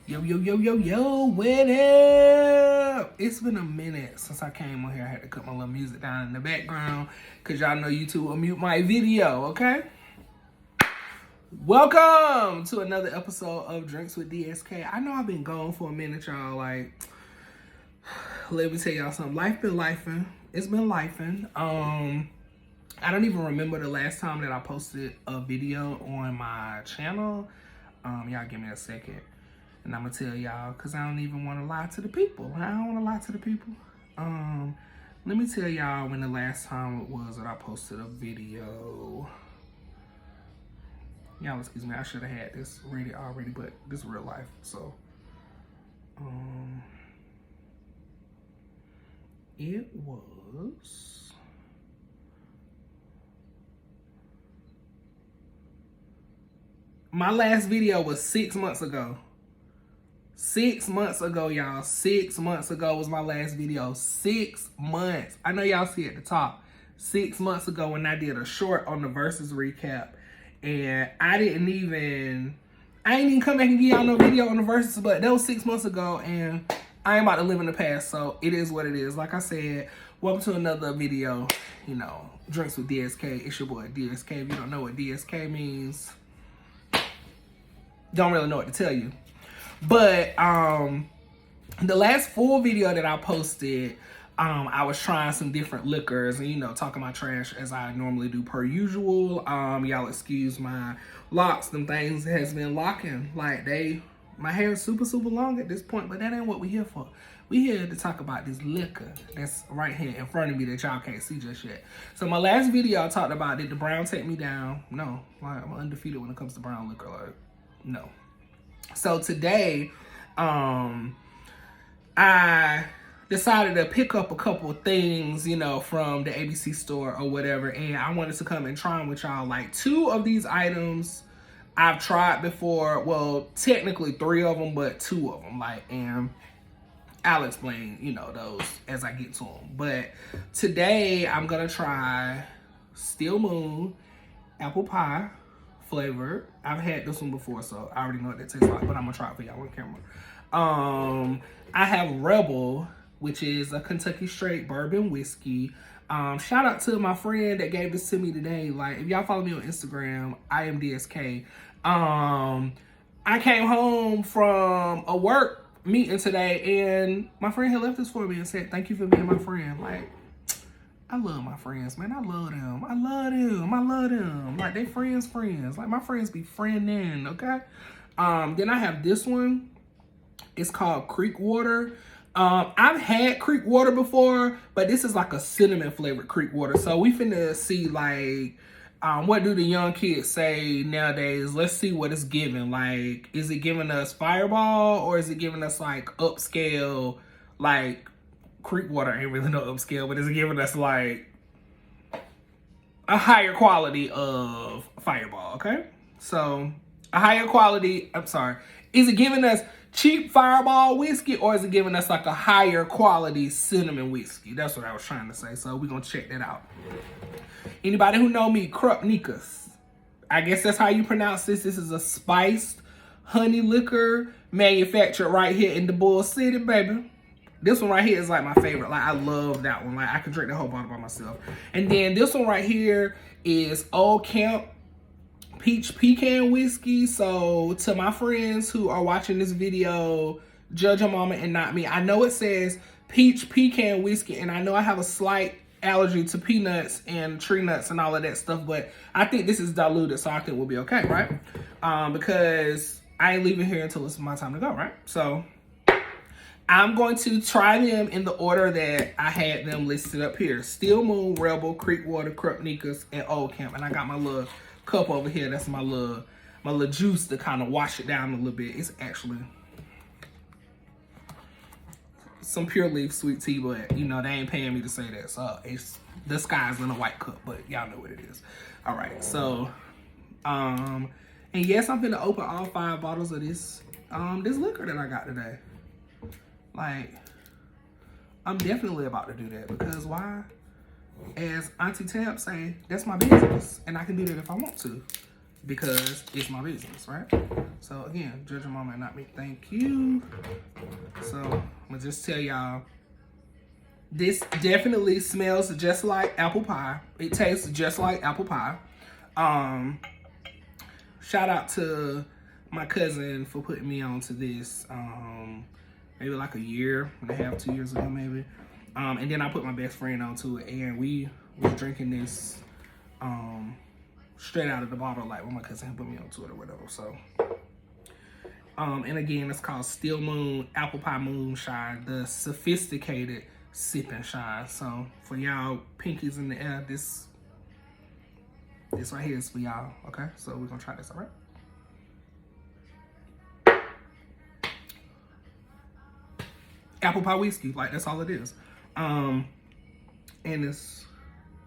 Yo, what up? It's been a minute since I came on here. I had to cut my little music down in the background because y'all know YouTube will mute my video, okay? Welcome to another episode of Drinks with DSK. I know I've been gone for a minute, y'all. Like, let me tell y'all something. Life been lifing. It's been lifing. I don't even remember the last time that I posted a video on my channel. Y'all give me a second. And I'm gonna tell y'all, cause I don't even want to lie to the people. I don't want to lie to the people. Let me tell y'all when the last time it was that I posted a video. Y'all excuse me, I should have had this ready already, but this is real life, so. It was. My last video was 6 months ago. 6 months ago, y'all. 6 months ago was my last video. 6 months. I know y'all see at the top. 6 months ago when I did a short on the Versus recap. And I ain't even come back and give y'all no video on the Versus, but that was 6 months ago and I ain't about to live in the past, so it is what it is. Like I said, welcome to another video, you know, Drinks with DSK. It's your boy DSK. If you don't know what DSK means, don't really know what to tell you. But the last full video that I posted, I was trying some different liquors and, you know, talking my trash as I normally do per usual. Y'all excuse my locks. Them things has been locking. Like, my hair is super long at this point, but that ain't what we here for. We here to talk about this liquor that's right here in front of me that y'all can't see just yet. So my last video I talked about, did the brown take me down? No, like, I'm undefeated when it comes to brown liquor. Like, no. So today, I decided to pick up a couple of things, you know, from the ABC store or whatever, and I wanted to come and try them with y'all. Like, 2 of these items I've tried before. Well, technically 3 of them, but 2 of them. Like, and I'll explain, you know, those as I get to them. But today I'm gonna try Steel Moon apple pie flavored. I've had this one before, so I already know what that tastes like, but I'm gonna try it for y'all on camera. I have Rebel, which is a Kentucky straight bourbon whiskey. Shout out to my friend that gave this to me today. Like, if y'all follow me on Instagram, I am DSK. I came home from a work meeting today and my friend had left this for me and said, "Thank you for being my friend." Like, I love my friends, man. I love them. I love them. Like, they friends. Like, my friends be friending, okay? Then I have this one. It's called Creek Water. I've had Creek Water before, but this is like a cinnamon flavored Creek Water. So we finna see, like, what do the young kids say nowadays? Let's see what it's giving. Like, is it giving us Fireball or is it giving us, like, upscale, like, Creek Water ain't really no upscale, but is it giving us, like, a higher quality of Fireball, okay? So, a higher quality, is it giving us cheap Fireball whiskey or is it giving us, like, a higher quality cinnamon whiskey? That's what I was trying to say, so we're gonna check that out. Anybody who know me, Krupnikas, I guess that's how you pronounce this. This is a spiced honey liquor manufactured right here in the Bull City, baby. This one right here is like my favorite. Like, I love that one. Like, I could drink the whole bottle by myself. And then this one right here is Old Camp Peach Pecan Whiskey. So to my friends who are watching this video, judge a mama and not me. I know it says Peach Pecan Whiskey, and I know I have a slight allergy to peanuts and tree nuts and all of that stuff, but I think this is diluted, so I think we'll be okay, right? Because I ain't leaving here until it's my time to go, right? So I'm going to try them in the order that I had them listed up here. Steel Moon, Rebel, Creek Water, Krupnikas, and Old Camp. And I got my little cup over here. That's my little juice to kind of wash it down a little bit. It's actually some Pure Leaf sweet tea, but, you know, they ain't paying me to say that. So it's disguised in a white cup, but y'all know what it is. All right, so, and yes, I'm gonna open all 5 bottles of this liquor that I got today. Like, I'm definitely about to do that because why? As Auntie Tab say, that's my business, and I can do that if I want to. because it's my business, right? So again, judge your mama and not me. Thank you. So I'm gonna just tell y'all, this definitely smells just like apple pie. It tastes just like apple pie. Shout out to my cousin for putting me on to this, maybe like a year and a half, 2 years ago maybe. And then I put my best friend onto it, and we was drinking this straight out of the bottle, like when my cousin put me onto it or whatever. So, and again, it's called Still Moon Apple Pie Moonshine, the sophisticated sip and shine. So for y'all pinkies in the air, this right here is for y'all. Okay, so we're gonna try this. All right. Apple pie whiskey, like that's all it is. And it's,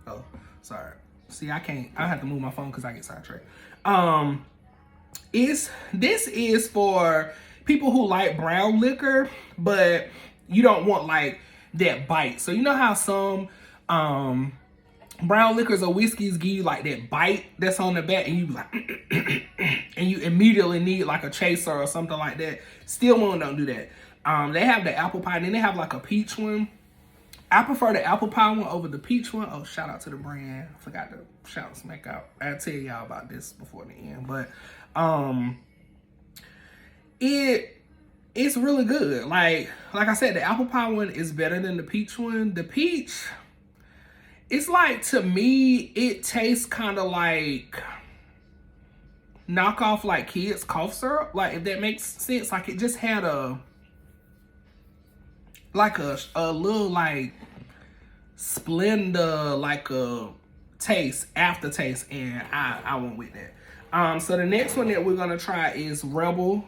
oh, sorry. See, I have to move my phone because I get sidetracked. This is for people who like brown liquor, but you don't want like that bite. So you know how some brown liquors or whiskeys give you like that bite that's on the back, and you be like, and you immediately need like a chaser or something like that. Still Moon don't do that. They have the apple pie, and then they have like a peach one. I prefer the apple pie one over the peach one. Oh, shout out to the brand. I forgot to shout smack out. I'll tell y'all about this before the end. But it's really good. Like I said, the apple pie one is better than the peach one. The peach, it's like, to me, it tastes kind of like knockoff like kids cough syrup. Like, if that makes sense. Like, it just had a little like Splenda, like a aftertaste, and I went with that. So the next one that we're gonna try is Rebel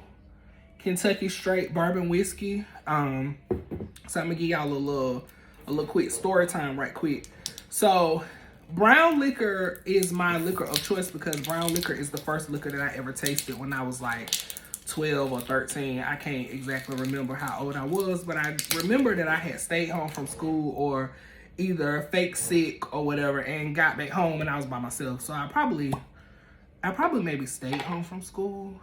Kentucky Straight Bourbon Whiskey. So I'm gonna give y'all a little quick story time right quick. So brown liquor is my liquor of choice because brown liquor is the first liquor that I ever tasted when I was like 12 or 13. I can't exactly remember how old I was, but I remember that I had stayed home from school or either fake sick or whatever and got back home and I was by myself. So I probably maybe stayed home from school.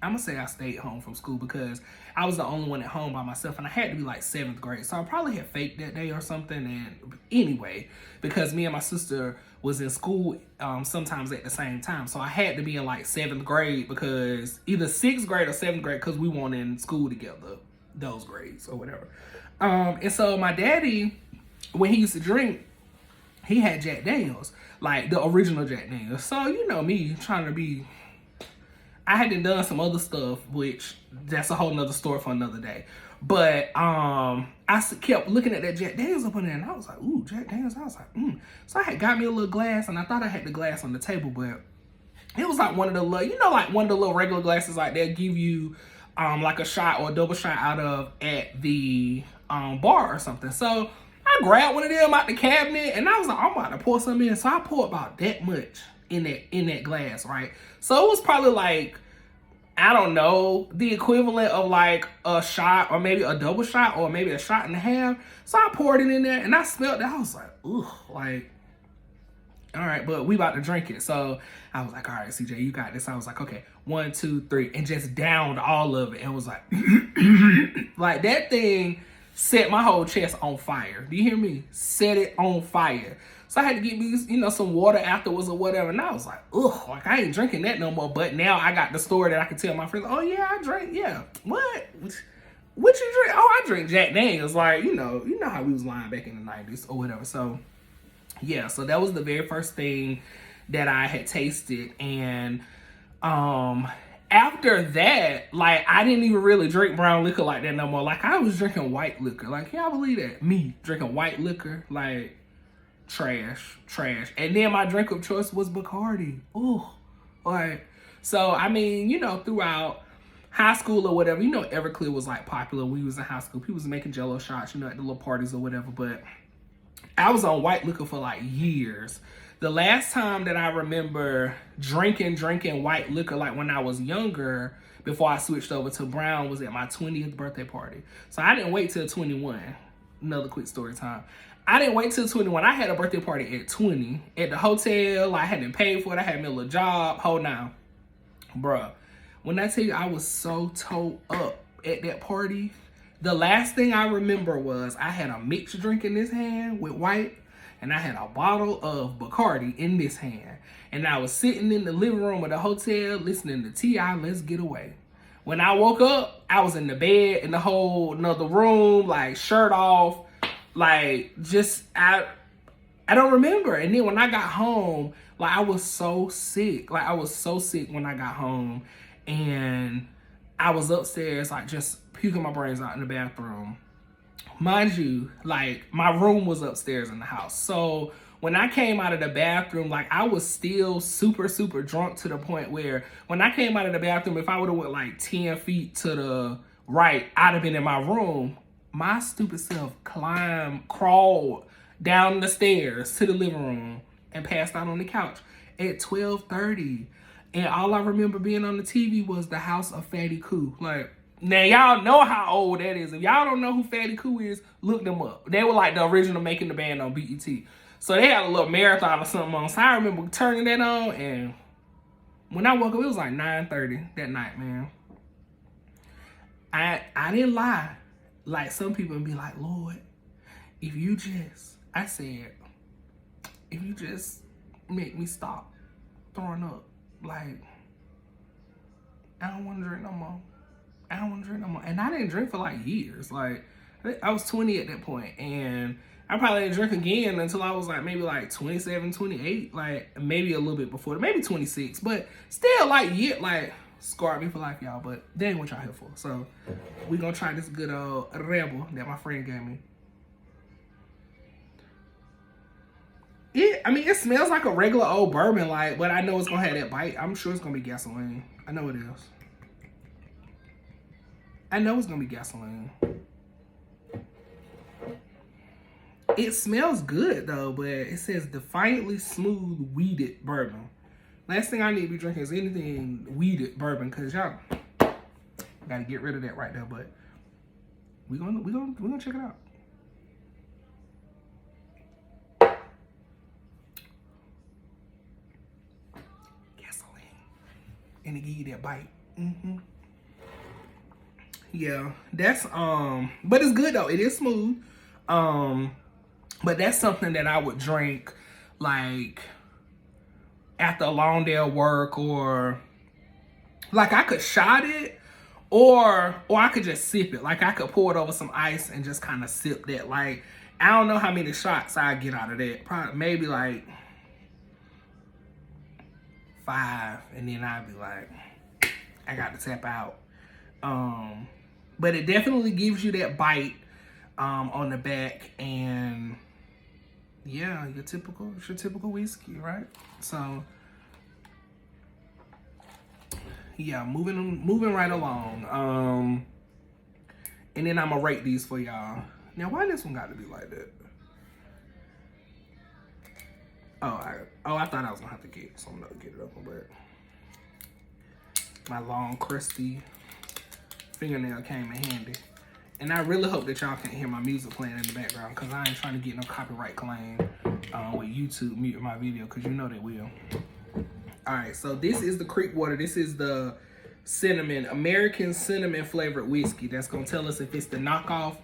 I'm gonna say I stayed home from school because I was the only one at home by myself, and I had to be like 7th grade. So I probably had faked that day or something. And anyway, because me and my sister was in school sometimes at the same time. So I had to be in like 7th grade because either 6th grade or 7th grade, because we weren't in school together, those grades or whatever. And so my daddy, when he used to drink, he had Jack Daniels, like the original Jack Daniels. So, you know me trying to be, I hadn't done some other stuff, which that's a whole nother story for another day. But I kept looking at that Jack Daniels up in there, and I was like, ooh, Jack Daniels. I was like, So I had got me a little glass, and I thought I had the glass on the table, but it was like one of the little, you know, like one of the little regular glasses like they'll give you like a shot or a double shot out of at the bar or something. So I grabbed one of them out the cabinet, and I was like, I'm about to pour some in. So I poured about that much in that glass, right? So it was probably like, I don't know, the equivalent of like a shot or maybe a double shot or maybe a shot and a half. So I poured it in there and I smelled it. I was like, ooh, like, all right, but we about to drink it. So I was like, all right, CJ, you got this. I was like, okay, 1, 2, 3, and just downed all of it and was like, like that thing set my whole chest on fire. Do you hear me? Set it on fire. So I had to get me, you know, some water afterwards or whatever. And I was like, ugh, like I ain't drinking that no more. But now I got the story that I can tell my friends. Oh yeah, I drink. Yeah, what you drink? Oh, I drink Jack Daniels. Like, you know how we was lying back in the 90s or whatever. So yeah, so that was the very first thing that I had tasted. And after that, like, I didn't even really drink brown liquor like that no more. Like, I was drinking white liquor. Like, can y'all believe that? Me drinking white liquor, like, trash. And then my drink of choice was Bacardi. Ooh, like, so, I mean, you know, throughout high school or whatever, you know, Everclear was, like, popular when we was in high school. People was making Jello shots, you know, at the little parties or whatever. But I was on white liquor for, like, years. The last time that I remember drinking white liquor, like when I was younger, before I switched over to brown, was at my 20th birthday party. So I didn't wait till 21. Another quick story time. I didn't wait till 21. I had a birthday party at 20 at the hotel. I hadn't paid for it. I had me a little job. Hold now. Bruh. When I tell you I was so towed up at that party, the last thing I remember was I had a mixed drink in this hand with white, and I had a bottle of Bacardi in this hand. And I was sitting in the living room of the hotel listening to T.I. Let's Get Away. When I woke up, I was in the bed in the whole another room, like shirt off, like just I don't remember. And then when I got home, like I was so sick. Like I was so sick when I got home, and I was upstairs like just puking my brains out in the bathroom. Mind you, like my room was upstairs in the house. So when I came out of the bathroom, like I was still super, super drunk to the point where when I came out of the bathroom, if I would have went like 10 feet to the right, I'd have been in my room. My stupid self crawled down the stairs to the living room and passed out on the couch at 12:30. And all I remember being on the TV was The House of Fatty Coo. Like, now y'all know how old that is. If y'all don't know who Fatty Coo is, look them up. They were like the original Making the Band on BET. So they had a little marathon or something on. So I remember turning that on, and when I woke up, it was like 9:30 that night, man. I didn't lie. Like some people would be like, Lord, if you just make me stop throwing up, like, I don't want to drink no more. I don't want to drink no more. And I didn't drink for like years. Like, I was 20 at that point, and I probably didn't drink again until I was like maybe like 27, 28, like maybe a little bit before, maybe 26, but still like scarred me for life, y'all. But that ain't what y'all here for. So we gonna try this good old Rebel that my friend gave me. It smells like a regular old bourbon, like, but I know it's gonna have that bite. I'm sure it's gonna be gasoline. I know it is. I know it's gonna be gasoline. It smells good though, but it says defiantly smooth weeded bourbon. Last thing I need to be drinking is anything weeded bourbon, cause y'all gotta get rid of that right there. But we're gonna check it out. Gasoline, and it give you that bite. Yeah, that's but it's good though. It is smooth. But that's something that I would drink like after a long day of work, or like I could shot it, or I could just sip it. Like I could pour it over some ice and just kind of sip that. Like I don't know how many shots I get out of that. Probably maybe like 5, and then I'd be like, I got to tap out. But it definitely gives you that bite on the back, and yeah, it's your typical whiskey, right? So yeah, moving right along. And then I'm gonna rate these for y'all. Now, why this one got to be like that? I thought I was gonna have to get something to get it up, but my long crusty fingernail came in handy. And I really hope that y'all can't hear my music playing in the background, because I ain't trying to get no copyright claim with YouTube muting my video, because you know they will. All right, so this is the Creekwater. This is the American cinnamon flavored whiskey. That's gonna tell us if it's the knockoff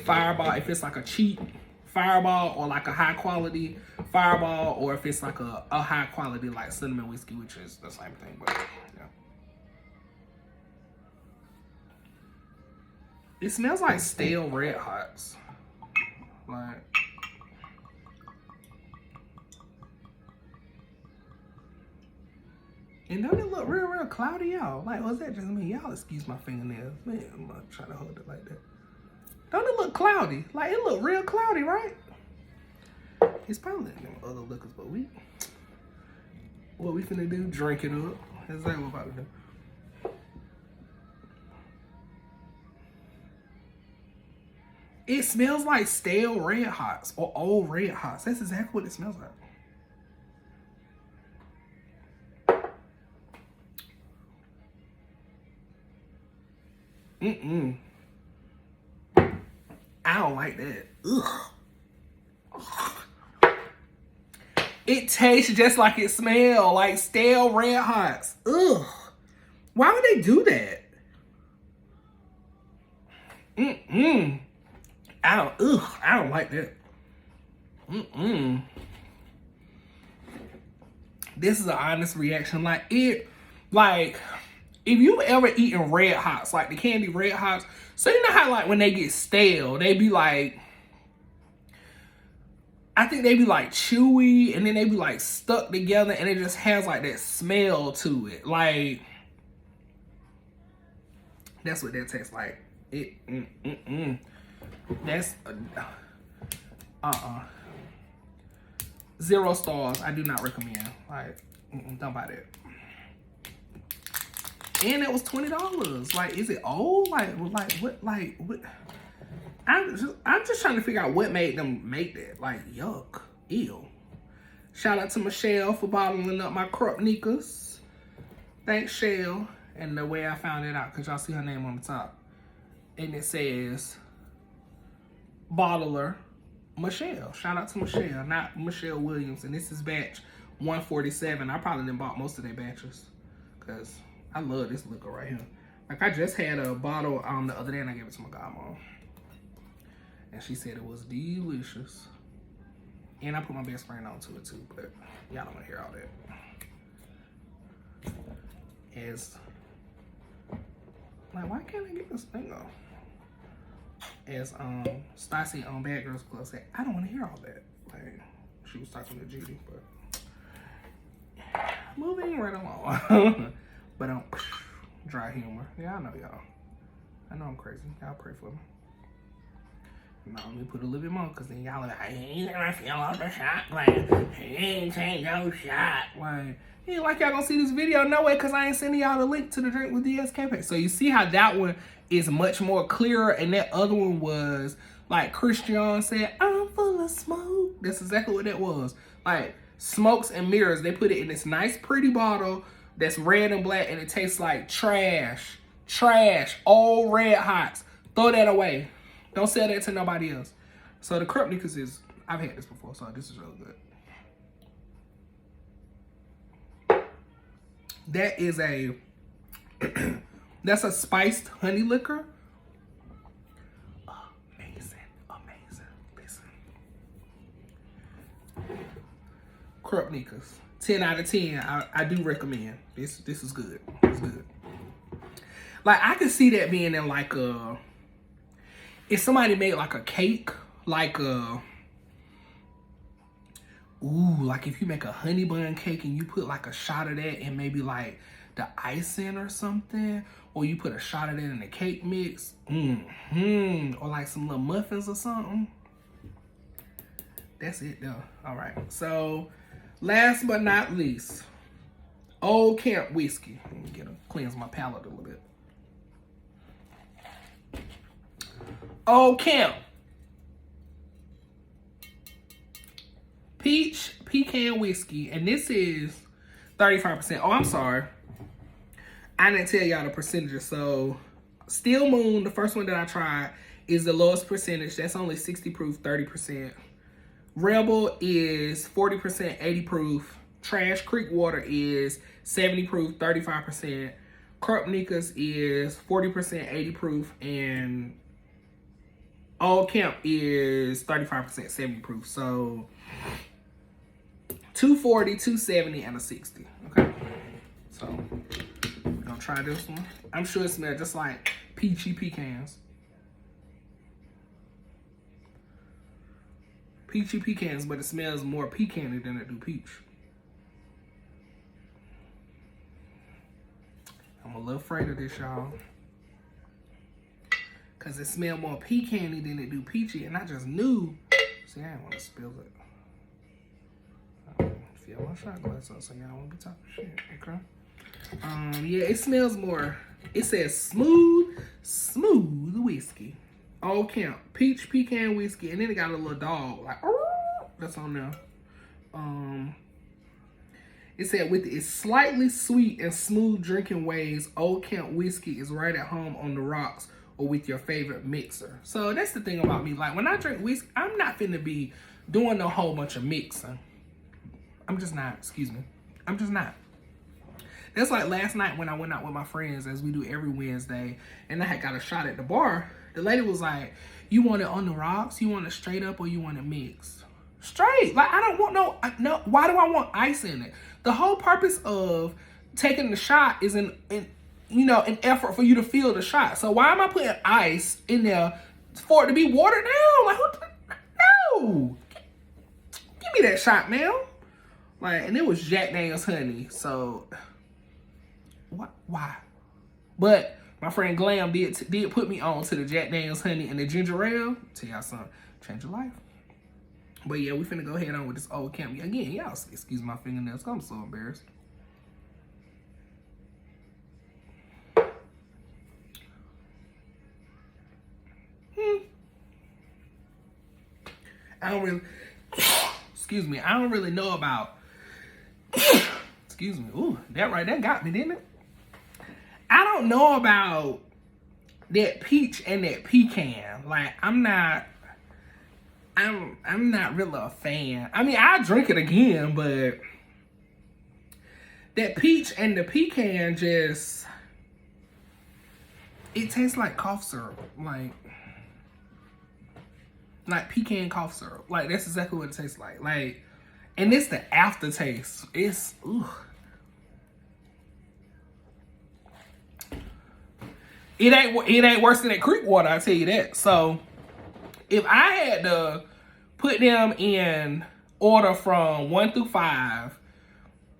Fireball, if it's like a cheap Fireball, or like a high quality Fireball, or if it's like a high quality like cinnamon whiskey, which is the same thing, but yeah. It smells like stale Red Hots. Like, and don't it look real cloudy, y'all? Like, was that just me? Y'all excuse my fingernails. Man, I'm gonna try to hold it like that. Don't it look cloudy? Like, it look real cloudy, right? It's probably them other liquors, but what we finna do? Drink it up. That's exactly what we're about to do. It smells like stale Red Hots or old Red Hots. That's exactly what it smells like. I don't like that. Ugh. It tastes just like it smells, like stale Red Hots. Ugh. Why would they do that? I don't like that. This is an honest reaction. If you've ever eaten Red Hots, like the candy Red Hots, so you know how like when they get stale, they be like, I think they be like chewy and then they be like stuck together and it just has like that smell to it. Like, that's what that tastes like. That's 0 stars. I do not recommend. Like, don't buy that. And it was $20. Like, is it old? Like what? I'm just trying to figure out what made them make that. Like, yuck, ew. Shout out to Michelle for bottling up my Krupnikas. Thanks, Shell. And the way I found it out, because y'all see her name on the top. And it says, bottler Michelle. Shout out to Michelle, not Michelle Williams. And this is batch 147. I probably didn't bought most of their batches because I love this liquor right here. Like, I just had a bottle the other day and I gave it to my godmom. And she said it was delicious. And I put my best friend onto it too, but y'all don't want to hear all that. As, like, why can't I get this thing off? As Stassi on Bad Girls Club said, I don't want to hear all that. Like, she was talking to Judy, but moving right along. But dry humor. Yeah, I know y'all. I know I'm crazy. Y'all pray for me. Now let me put a little bit more, because then y'all are like, he ain't gonna feel off the shot glass. He ain't take no shot. Like, he ain't like y'all gonna see this video. No way, because I ain't sending y'all the link to the Drink with DS campaign. So you see how that one is much more clearer, and that other one was, like Christian said, I'm full of smoke. That's exactly what that was. Like, smokes and mirrors. They put it in this nice, pretty bottle that's red and black, and it tastes like trash. Trash. Old Red Hots. Throw that away. Don't sell that to nobody else. So the Krupnikas is, I've had this before, so this is really good. That is a, that's a spiced honey liquor. Amazing, amazing. Listen. Krupnikas, 10 out of 10. I do recommend. This is good. It's good. Like, I could see that being in like a, if somebody made like a cake, like like if you make a honey bun cake and you put like a shot of that and maybe like the icing or something, or you put a shot of that in the cake mix, or like some little muffins or something. That's it though. All right. So last but not least, Old Camp whiskey. Let me cleanse my palate a little bit. Old Camp Peach Pecan Whiskey, and this is 35%. Oh, I'm sorry, I didn't tell y'all the percentages. So Steel Moon, the first one that I tried, is the lowest percentage. That's only 60 proof, 30%. Rebel is 40%, 80 proof. Trash Creek Water is 70 proof, 35%. Krupnikas is 40%, 80 proof, and Old Camp is 35%, 70 proof. So 240, 270, and a 60. Okay. So we're gonna try this one. I'm sure it smells just like peachy pecans. Peachy pecans, but it smells more pecan-y than it do peach. I'm a little afraid of this, y'all. Because it smells more pecan-y than it do peachy. And I just knew. See, I didn't want to spill it. Fill my shot glass up so y'all won't be talking shit. Okay. Yeah, it smells more. It says smooth whiskey. Old Camp. Peach pecan whiskey. And then it got a little dog. Like, that's on there. It said, with its slightly sweet and smooth drinking ways, Old Camp whiskey is right at home on the rocks or with your favorite mixer. So that's the thing about me. Like, when I drink whiskey, I'm not finna be doing a whole bunch of mixing. I'm just not. Excuse me. I'm just not. That's like last night when I went out with my friends, as we do every Wednesday, and I had got a shot at the bar. The lady was like, "You want it on the rocks? You want it straight up, or you want it mixed?" Straight. Like, I don't want no. Why do I want ice in it? The whole purpose of taking the shot is an effort for you to feel the shot. So why am I putting ice in there for it to be watered down? Like, no. Give me that shot, man. Like, and it was Jack Daniel's honey. So why? But my friend Glam did put me on to the Jack Daniel's honey and the ginger ale. Tell y'all something, change your life. But yeah, we finna go ahead on with this old camp. Again, y'all excuse my fingernails. I'm so embarrassed. I don't really, excuse me, I don't really know about, excuse me, ooh, that got me, didn't it? I don't know about that peach and that pecan. Like, I'm not really a fan. I mean, I drink it again, but that peach and the pecan just, it tastes like cough syrup. Like pecan cough syrup. Like, that's exactly what it tastes like. Like, and it's the aftertaste. It's, ooh. It ain't worse than that creek water, I tell you that. So, if I had to put them in order from 1 through 5,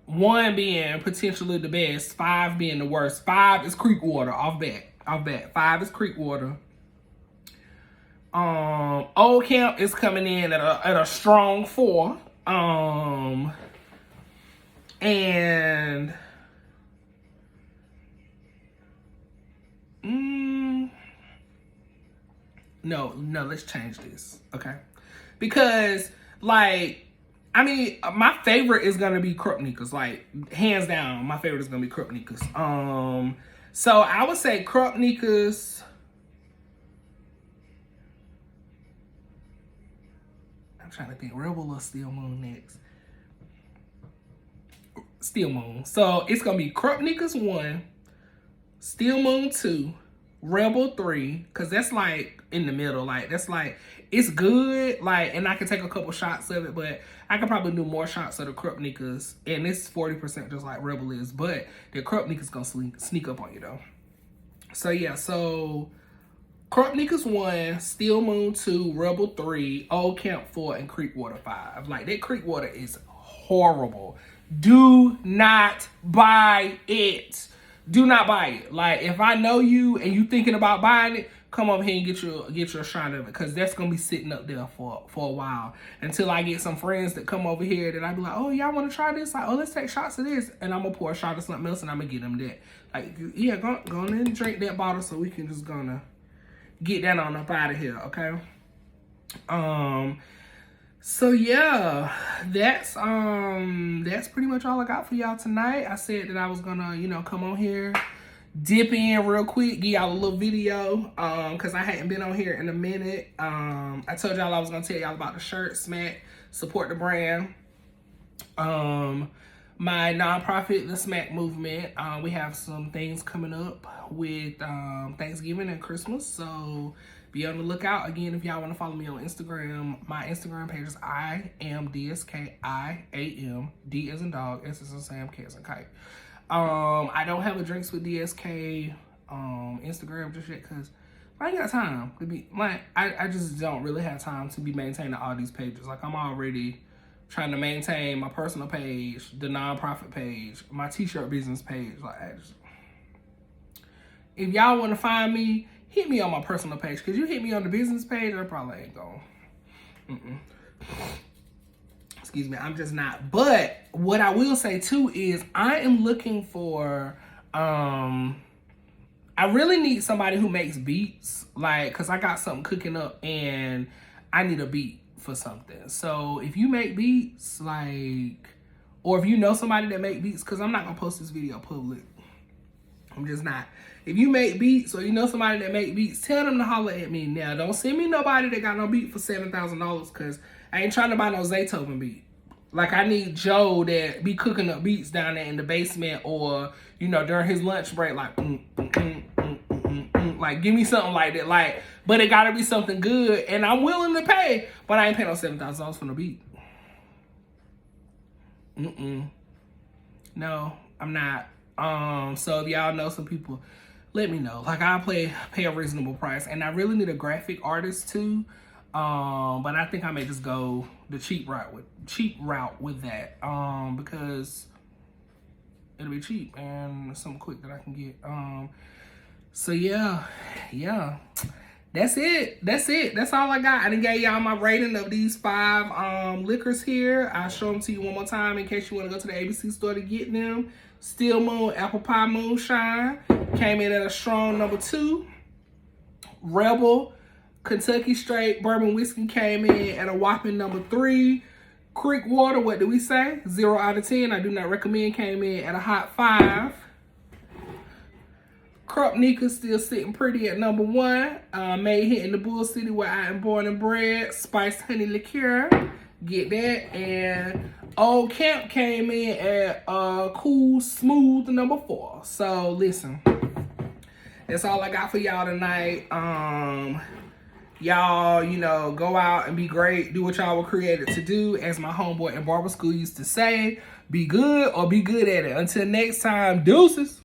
1 being potentially the best, 5 being the worst. 5 is creek water, off bat. 5 is creek water. Old Camp is coming in at a strong 4. And no, let's change this, okay? Because, like, I mean, my favorite is gonna be Krupnikas. Like, hands down, my favorite is gonna be Krupnikas. So I would say Krupnikas. I'm trying to think, Rebel or Steel Moon next. Steel Moon. So it's gonna be Krupnikas 1, Steel Moon 2, Rebel 3, because that's like in the middle. Like, that's like, it's good, like, and I can take a couple shots of it, but I could probably do more shots of the Krupnikas, and it's 40% just like Rebel is, but the Krupnikas gonna sneak up on you though. So yeah, so Krupnikas 1, Steel Moon 2, Rebel 3, Old Camp 4, and Creekwater 5. Like, that Creekwater is horrible. Do not buy it. Do not buy it. Like, if I know you and you thinking about buying it, come over here and get your shot of it, because that's gonna be sitting up there for a while until I get some friends that come over here that I be like, oh, y'all want to try this? Like, oh, let's take shots of this, and I'm gonna pour a shot of something else and I'm gonna get them that. Like, yeah, go on and drink that bottle so we can just gonna get that on up out of here, okay? So yeah, that's pretty much all I got for y'all tonight. I said that I was gonna, come on here, dip in real quick, give y'all a little video, because I hadn't been on here in a minute. I told y'all I was gonna tell y'all about the shirt, Smack, support the brand. My nonprofit, the Smack Movement, we have some things coming up with Thanksgiving and Christmas, so be on the lookout. Again, if y'all want to follow me on Instagram, my Instagram page is I am DSK, I AM, D as in dog, S as in Sam, K as in kite. I don't have a Drinks with DSK Instagram just yet, because I ain't got time to be, like, I just don't really have time to be maintaining all these pages. Like, I'm already trying to maintain my personal page, the nonprofit page, my t-shirt business page. Like, if y'all want to find me, hit me on my personal page, because you hit me on the business page, I probably ain't going. Excuse me, I'm just not. But what I will say too is I am looking for, I really need somebody who makes beats, like, because I got something cooking up and I need a beat for something. So if you make beats, like, or if you know somebody that make beats, because I'm not going to post this video public. I'm just not. If you make beats or you know somebody that make beats, tell them to holler at me. Now, don't send me nobody that got no beat for $7,000, because I ain't trying to buy no Zaytoven beat. Like, I need Joe that be cooking up beats down there in the basement, or, you know, during his lunch break, like, like, give me something like that. Like, but it gotta be something good, and I'm willing to pay, but I ain't paying no $7,000 for no beat. No, I'm not. So if y'all know some people, let me know. Like, I'll pay a reasonable price, and I really need a graphic artist too. But I think I may just go the cheap route with that. Because it'll be cheap and something quick that I can get. So yeah. That's it. That's all I got. I done gave y'all my rating of these 5 liquors here. I'll show them to you one more time in case you want to go to the ABC store to get them. Steel Moon Apple Pie Moonshine came in at a strong number 2. Rebel Kentucky Straight Bourbon Whiskey came in at a whopping number 3. Creek Water, what do we say? 0 out of 10. I do not recommend, came in at a hot 5. Krupnika still sitting pretty at number 1. Made here in the Bull City where I am born and bred. Spiced honey liqueur. Get that. And Old Camp came in at cool, smooth number 4. So listen, that's all I got for y'all tonight. Y'all, you know, go out and be great. Do what y'all were created to do. As my homeboy in barber school used to say, be good or be good at it. Until next time, deuces.